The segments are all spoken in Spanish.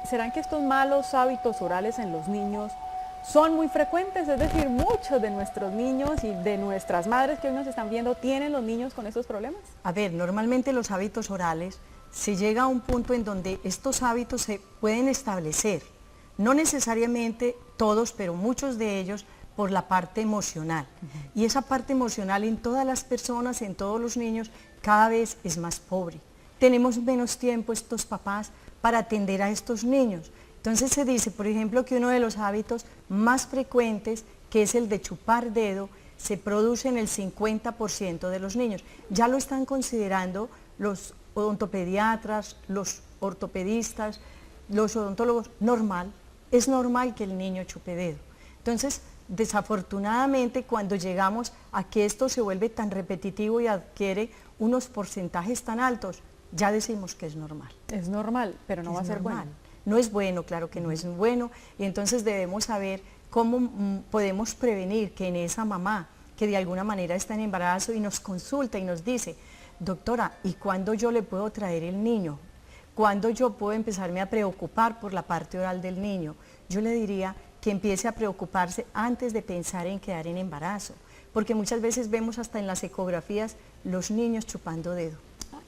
¿serán que estos malos hábitos orales en los niños son muy frecuentes? Es decir, muchos de nuestros niños y de nuestras madres que hoy nos están viendo, ¿tienen los niños con estos problemas? A ver, normalmente los hábitos orales se llega a un punto en donde estos hábitos se pueden establecer, no necesariamente todos, pero muchos de ellos por la parte emocional. Y esa parte emocional en todas las personas, en todos los niños, cada vez es más pobre. Tenemos menos tiempo estos papás para atender a estos niños. Entonces se dice, por ejemplo, que uno de los hábitos más frecuentes, que es el de chupar dedo, se produce en el 50% de los niños. Ya lo están considerando los odontopediatras, los ortopedistas, los odontólogos, normal. Es normal que el niño chupe dedo. Entonces, desafortunadamente, cuando llegamos a que esto se vuelve tan repetitivo y adquiere unos porcentajes tan altos, ya decimos que es normal. Es normal, pero no va a ser bueno. No es bueno, claro que no es bueno, y entonces debemos saber cómo podemos prevenir que en esa mamá que de alguna manera está en embarazo y nos consulta y nos dice, doctora, ¿y cuándo yo le puedo traer el niño? ¿Cuándo yo puedo empezarme a preocupar por la parte oral del niño? Yo le diría que empiece a preocuparse antes de pensar en quedar en embarazo, porque muchas veces vemos hasta en las ecografías los niños chupando dedo.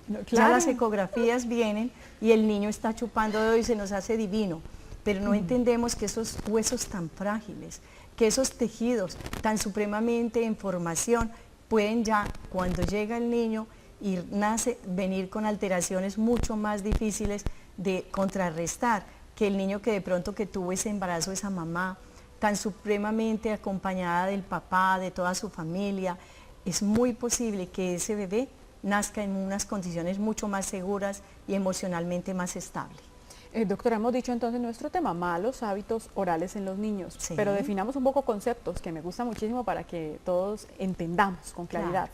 No, claro. Ya las ecografías vienen y el niño está chupando dedo y se nos hace divino, pero no entendemos que esos huesos tan frágiles, que esos tejidos tan supremamente en formación, pueden ya, cuando llega el niño y nace, venir con alteraciones mucho más difíciles de contrarrestar que el niño que de pronto que tuvo ese embarazo, esa mamá, tan supremamente acompañada del papá, de toda su familia. Es muy posible que ese bebé nazca en unas condiciones mucho más seguras y emocionalmente más estables. Doctora, hemos dicho entonces nuestro tema, malos hábitos orales en los niños, sí, pero definamos un poco conceptos que me gusta muchísimo para que todos entendamos con claridad. Claro.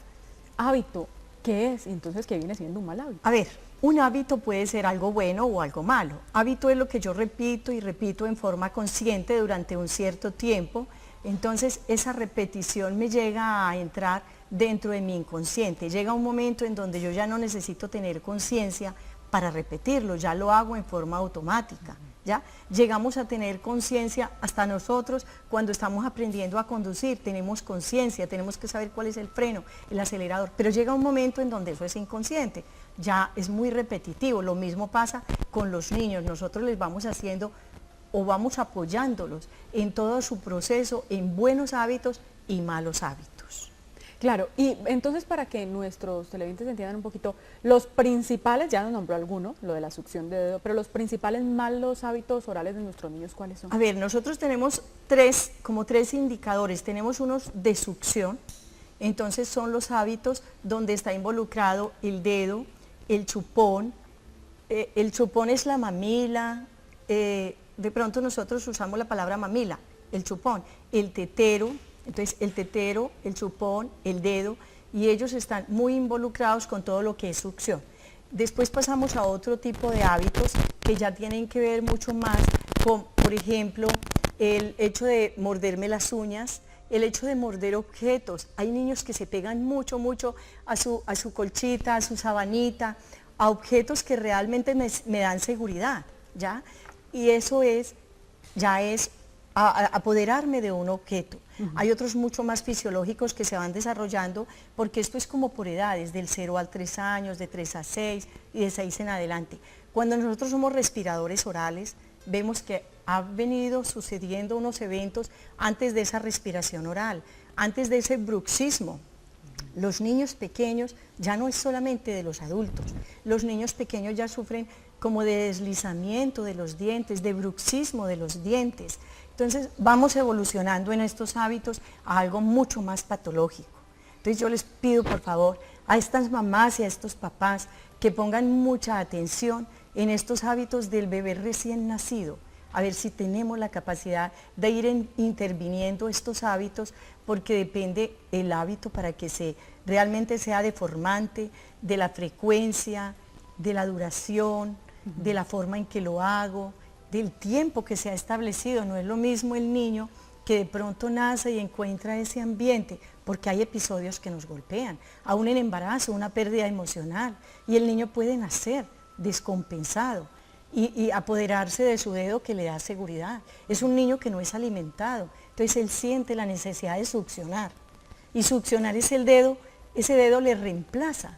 Hábito, ¿qué es? Entonces, ¿qué viene siendo un mal hábito? A ver, un hábito puede ser algo bueno o algo malo. Hábito es lo que yo repito y repito en forma consciente durante un cierto tiempo, entonces esa repetición me llega a entrar dentro de mi inconsciente. Llega un momento en donde yo ya no necesito tener conciencia para repetirlo, ya lo hago en forma automática, ¿ya? Llegamos a tener conciencia hasta nosotros cuando estamos aprendiendo a conducir, tenemos conciencia, tenemos que saber cuál es el freno, el acelerador, pero llega un momento en donde eso es inconsciente, ya es muy repetitivo. Lo mismo pasa con los niños, nosotros les vamos haciendo o vamos apoyándolos en todo su proceso, en buenos hábitos y malos hábitos. Claro, y entonces para que nuestros televidentes entiendan un poquito, los principales, ya nos nombró alguno, lo de la succión de dedo, pero los principales malos hábitos orales de nuestros niños, ¿cuáles son? A ver, nosotros tenemos como tres indicadores. Tenemos unos de succión, entonces son los hábitos donde está involucrado el dedo, el chupón es la mamila, de pronto nosotros usamos la palabra mamila, el chupón, el tetero. Entonces el tetero, el chupón, el dedo, y ellos están muy involucrados con todo lo que es succión. Después pasamos a otro tipo de hábitos que ya tienen que ver mucho más con, por ejemplo, el hecho de morderme las uñas, el hecho de morder objetos. Hay niños que se pegan mucho a su colchita, a su sabanita, a objetos que realmente me dan seguridad, ¿ya? Y eso ya es apoderarme de un objeto. Hay otros mucho más fisiológicos que se van desarrollando, porque esto es como por edades, del 0 al 3 años, de 3 a 6 y de 6 en adelante. Cuando nosotros somos respiradores orales, vemos que han venido sucediendo unos eventos antes de esa respiración oral, antes de ese bruxismo. Los niños pequeños ya no es solamente de los adultos, los niños pequeños ya sufren como de deslizamiento de los dientes, de bruxismo de los dientes. Entonces vamos evolucionando en estos hábitos a algo mucho más patológico. Entonces yo les pido por favor a estas mamás y a estos papás que pongan mucha atención en estos hábitos del bebé recién nacido, a ver si tenemos la capacidad de ir interviniendo estos hábitos, porque depende el hábito para que realmente sea deformante, de la frecuencia, de la duración, de la forma en que lo hago, del tiempo que se ha establecido. No es lo mismo el niño que de pronto nace y encuentra ese ambiente, porque hay episodios que nos golpean, aún en embarazo, una pérdida emocional, y el niño puede nacer descompensado. y apoderarse de su dedo que le da seguridad. Es un niño que no es alimentado, entonces él siente la necesidad de succionar. Y succionar es el dedo, ese dedo le reemplaza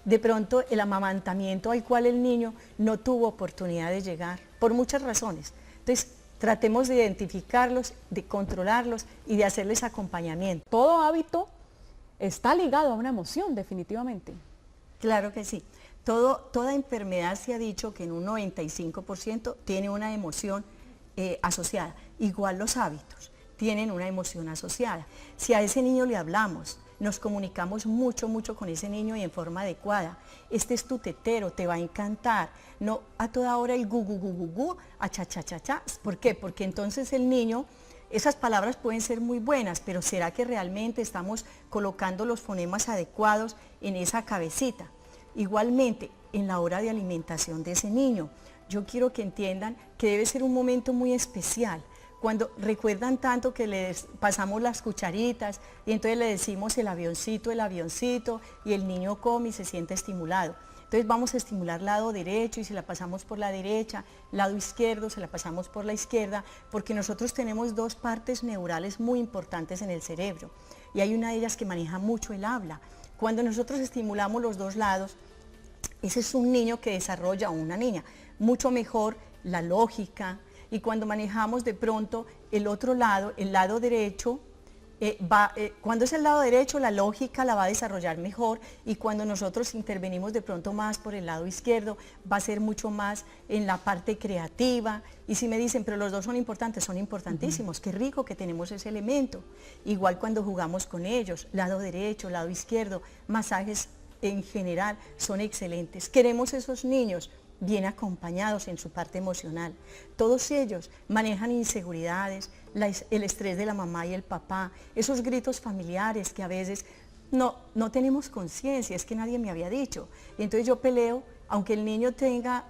de pronto el amamantamiento al cual el niño no tuvo oportunidad de llegar, por muchas razones. Entonces, tratemos de identificarlos, de controlarlos y de hacerles acompañamiento. Todo hábito está ligado a una emoción, definitivamente. Claro que sí. Toda enfermedad se ha dicho que en un 95% tiene una emoción asociada. Igual los hábitos tienen una emoción asociada. Si a ese niño le hablamos, nos comunicamos mucho con ese niño y en forma adecuada. Este es tu tetero, te va a encantar. No a toda hora el gu, gu, gu, gu, gu, a cha, cha, cha, cha. ¿Por qué? Porque entonces el niño, esas palabras pueden ser muy buenas, pero ¿será que realmente estamos colocando los fonemas adecuados en esa cabecita? Igualmente, en la hora de alimentación de ese niño, yo quiero que entiendan que debe ser un momento muy especial. Cuando recuerdan tanto que les pasamos las cucharitas y entonces le decimos el avioncito y el niño come y se siente estimulado. Entonces vamos a estimular lado derecho y se la pasamos por la derecha, lado izquierdo se la pasamos por la izquierda, porque nosotros tenemos dos partes neurales muy importantes en el cerebro y hay una de ellas que maneja mucho el habla. Cuando nosotros estimulamos los dos lados, ese es un niño que desarrolla, o una niña, mucho mejor la lógica. Y cuando manejamos de pronto el otro lado, el lado derecho, cuando es el lado derecho la lógica la va a desarrollar mejor y cuando nosotros intervenimos de pronto más por el lado izquierdo va a ser mucho más en la parte creativa. Y si me dicen, pero los dos son importantes, son importantísimos, qué rico que tenemos ese elemento. Igual cuando jugamos con ellos, lado derecho, lado izquierdo, masajes en general son excelentes. Queremos esos niños bien acompañados en su parte emocional. Todos ellos manejan inseguridades, el estrés de la mamá y el papá, esos gritos familiares que a veces no tenemos conciencia, es que nadie me había dicho. Y entonces yo peleo, aunque el niño tenga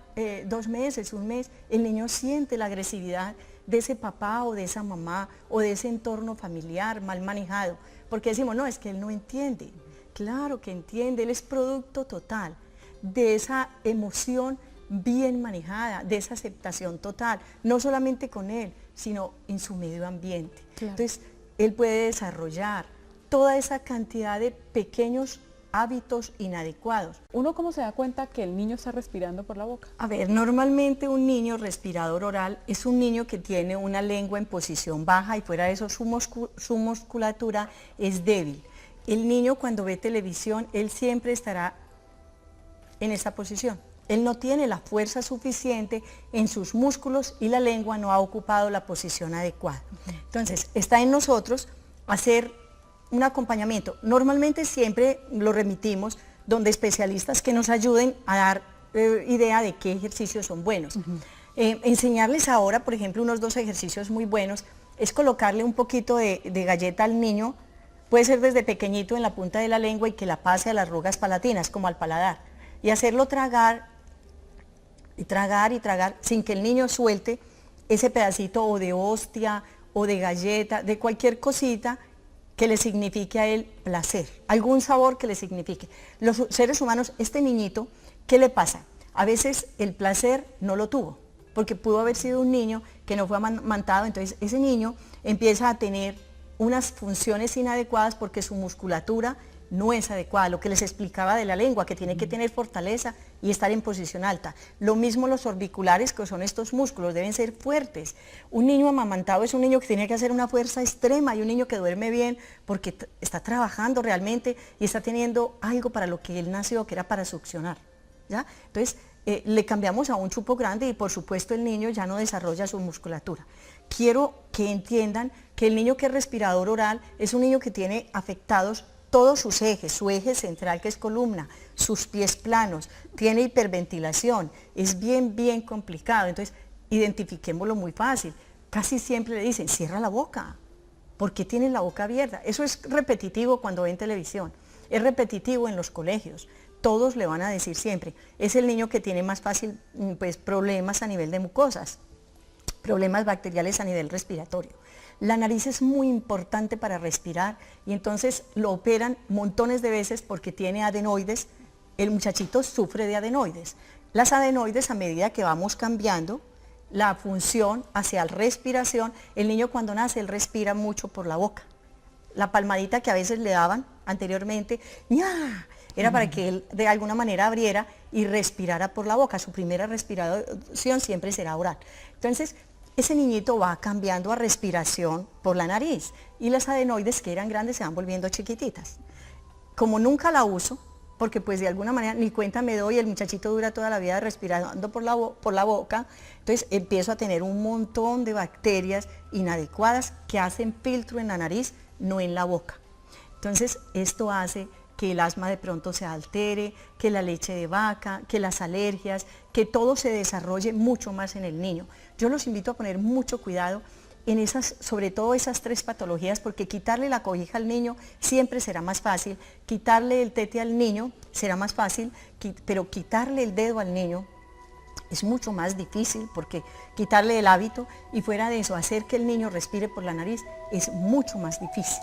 2 meses, 1 mes, el niño siente la agresividad de ese papá o de esa mamá o de ese entorno familiar mal manejado, porque decimos, no, es que él no entiende. Claro que entiende, él es producto total de esa emoción bien manejada, de esa aceptación total, no solamente con él, sino en su medio ambiente. Claro. Entonces, él puede desarrollar toda esa cantidad de pequeños hábitos inadecuados. ¿Uno cómo se da cuenta que el niño está respirando por la boca? A ver, normalmente un niño respirador oral es un niño que tiene una lengua en posición baja y fuera de eso su musculatura es débil. El niño cuando ve televisión, él siempre estará en esa posición. Él no tiene la fuerza suficiente en sus músculos y la lengua no ha ocupado la posición adecuada. Entonces, está en nosotros hacer un acompañamiento. Normalmente siempre lo remitimos donde especialistas que nos ayuden a dar idea de qué ejercicios son buenos. Enseñarles ahora, por ejemplo, unos 2 ejercicios muy buenos, es colocarle un poquito de galleta al niño, puede ser desde pequeñito en la punta de la lengua y que la pase a las arrugas palatinas, como al paladar, y hacerlo tragar y tragar y tragar sin que el niño suelte ese pedacito o de hostia o de galleta, de cualquier cosita que le signifique a él placer, algún sabor que le signifique. Los seres humanos, este niñito, ¿qué le pasa? A veces el placer no lo tuvo, porque pudo haber sido un niño que no fue amamantado, entonces ese niño empieza a tener unas funciones inadecuadas porque su musculatura no es adecuada, lo que les explicaba de la lengua, que tiene que tener fortaleza y estar en posición alta. Lo mismo los orbiculares, que son estos músculos, deben ser fuertes. Un niño amamantado es un niño que tiene que hacer una fuerza extrema y un niño que duerme bien porque está trabajando realmente y está teniendo algo para lo que él nació, que era para succionar, ¿ya? Entonces, le cambiamos a un chupo grande y por supuesto el niño ya no desarrolla su musculatura. Quiero que entiendan que el niño que es respirador oral es un niño que tiene afectados todos sus ejes, su eje central que es columna, sus pies planos, tiene hiperventilación, es bien complicado. Entonces, identifiquémoslo muy fácil. Casi siempre le dicen, cierra la boca, ¿por qué tienes la boca abierta? Eso es repetitivo cuando ven televisión, es repetitivo en los colegios. Todos le van a decir siempre, es el niño que tiene más fácil pues, problemas a nivel de mucosas, problemas bacteriales a nivel respiratorio. La nariz es muy importante para respirar y entonces lo operan montones de veces porque tiene adenoides, el muchachito sufre de adenoides. Las adenoides, a medida que vamos cambiando la función hacia la respiración, el niño cuando nace, él respira mucho por la boca. La palmadita que a veces le daban anteriormente, ¡ña!, era para que él de alguna manera abriera y respirara por la boca. Su primera respiración siempre será oral. Entonces, ese niñito va cambiando a respiración por la nariz y las adenoides que eran grandes se van volviendo chiquititas. Como nunca la uso, porque pues de alguna manera ni cuenta me doy, el muchachito dura toda la vida respirando por la boca, entonces empiezo a tener un montón de bacterias inadecuadas que hacen filtro en la nariz, no en la boca. Entonces esto hace que el asma de pronto se altere, que la leche de vaca, que las alergias, que todo se desarrolle mucho más en el niño. Yo los invito a poner mucho cuidado en esas, sobre todo esas 3 patologías, porque quitarle la cobija al niño siempre será más fácil, quitarle el tete al niño será más fácil, pero quitarle el dedo al niño es mucho más difícil, porque quitarle el hábito y fuera de eso, hacer que el niño respire por la nariz es mucho más difícil.